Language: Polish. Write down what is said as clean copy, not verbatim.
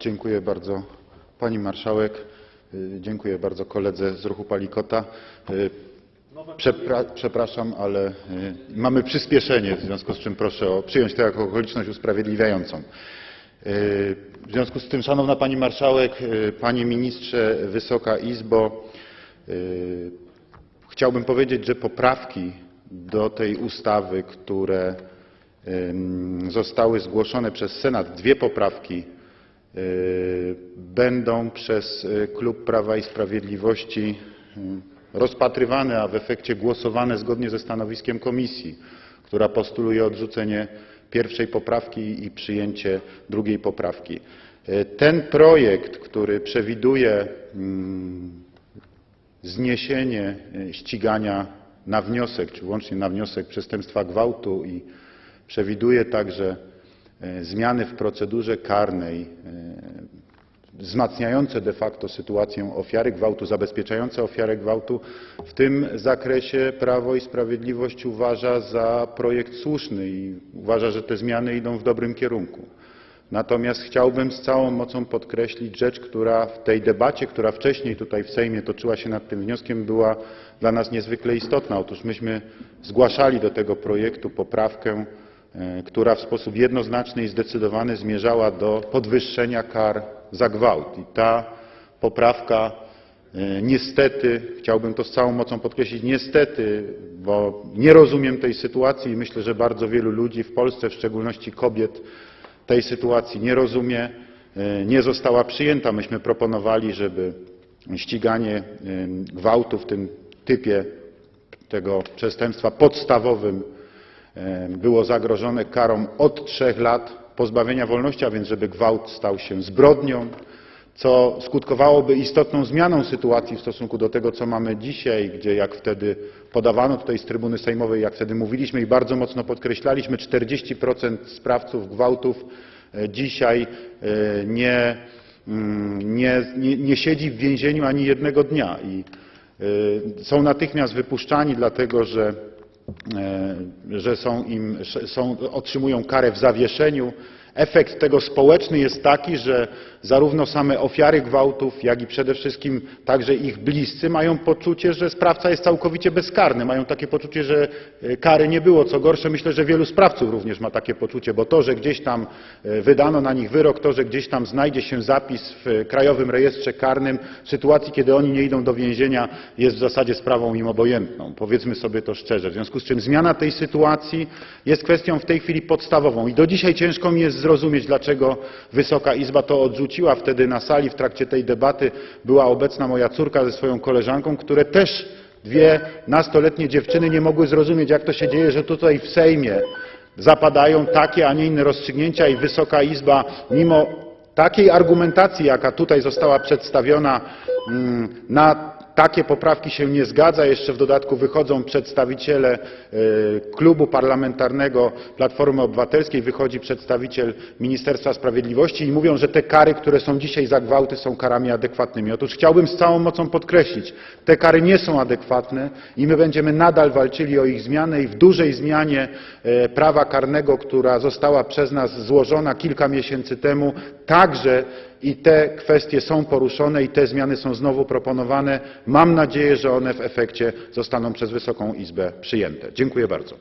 Dziękuję bardzo Pani Marszałek. Dziękuję bardzo koledze z ruchu Palikota. Przepraszam, ale mamy przyspieszenie, w związku z czym proszę przyjąć to jako okoliczność usprawiedliwiającą. W związku z tym, Szanowna Pani Marszałek, Panie Ministrze, Wysoka Izbo, chciałbym powiedzieć, że poprawki do tej ustawy, które zostały zgłoszone przez Senat, 2 poprawki, będą przez Klub Prawa i Sprawiedliwości rozpatrywane, a w efekcie głosowane zgodnie ze stanowiskiem Komisji, która postuluje odrzucenie 1. poprawki i przyjęcie 2. poprawki. Ten projekt, który przewiduje zniesienie ścigania na wniosek, czy wyłącznie na wniosek przestępstwa gwałtu i przewiduje także zmiany w procedurze karnej wzmacniające de facto sytuację ofiary gwałtu, zabezpieczające ofiarę gwałtu, w tym zakresie Prawo i Sprawiedliwość uważa za projekt słuszny i uważa, że te zmiany idą w dobrym kierunku. Natomiast chciałbym z całą mocą podkreślić rzecz, która w tej debacie, która wcześniej tutaj w Sejmie toczyła się nad tym wnioskiem, była dla nas niezwykle istotna. Otóż myśmy zgłaszali do tego projektu poprawkę, która w sposób jednoznaczny i zdecydowany zmierzała do podwyższenia kar za gwałt. I ta poprawka niestety, chciałbym to z całą mocą podkreślić, niestety, bo nie rozumiem tej sytuacji i myślę, że bardzo wielu ludzi w Polsce, w szczególności kobiet, tej sytuacji nie rozumie, nie została przyjęta. Myśmy proponowali, żeby ściganie gwałtu w tym typie tego przestępstwa podstawowym było zagrożone karą od 3 lat pozbawienia wolności, a więc żeby gwałt stał się zbrodnią, co skutkowałoby istotną zmianą sytuacji w stosunku do tego, co mamy dzisiaj, gdzie jak wtedy podawano tutaj z trybuny sejmowej, jak wtedy mówiliśmy i bardzo mocno podkreślaliśmy, 40% sprawców gwałtów dzisiaj nie siedzi w więzieniu ani jednego dnia i są natychmiast wypuszczani, dlatego że otrzymują karę w zawieszeniu. Efekt tego społeczny jest taki, że zarówno same ofiary gwałtów, jak i przede wszystkim także ich bliscy mają poczucie, że sprawca jest całkowicie bezkarny. Mają takie poczucie, że kary nie było. Co gorsze, myślę, że wielu sprawców również ma takie poczucie, bo to, że gdzieś tam wydano na nich wyrok, to, że gdzieś tam znajdzie się zapis w Krajowym Rejestrze Karnym, w sytuacji, kiedy oni nie idą do więzienia, jest w zasadzie sprawą im obojętną. Powiedzmy sobie to szczerze. W związku z czym zmiana tej sytuacji jest kwestią w tej chwili podstawową i do dzisiaj ciężko mi jest zrozumieć, dlaczego Wysoka Izba to odrzuciła. Wtedy na sali w trakcie tej debaty była obecna moja córka ze swoją koleżanką, które też 2 nastoletnie dziewczyny nie mogły zrozumieć, jak to się dzieje, że tutaj w Sejmie zapadają takie, a nie inne rozstrzygnięcia i Wysoka Izba mimo takiej argumentacji, jaka tutaj została przedstawiona, na takie poprawki się nie zgadza. Jeszcze w dodatku wychodzą przedstawiciele klubu parlamentarnego Platformy Obywatelskiej, wychodzi przedstawiciel Ministerstwa Sprawiedliwości i mówią, że te kary, które są dzisiaj za gwałty, są karami adekwatnymi. Otóż chciałbym z całą mocą podkreślić, te kary nie są adekwatne i my będziemy nadal walczyli o ich zmianę i w dużej zmianie prawa karnego, która została przez nas złożona kilka miesięcy temu, także i te kwestie są poruszone i te zmiany są znowu proponowane. Mam nadzieję, że one w efekcie zostaną przez Wysoką Izbę przyjęte. Dziękuję bardzo.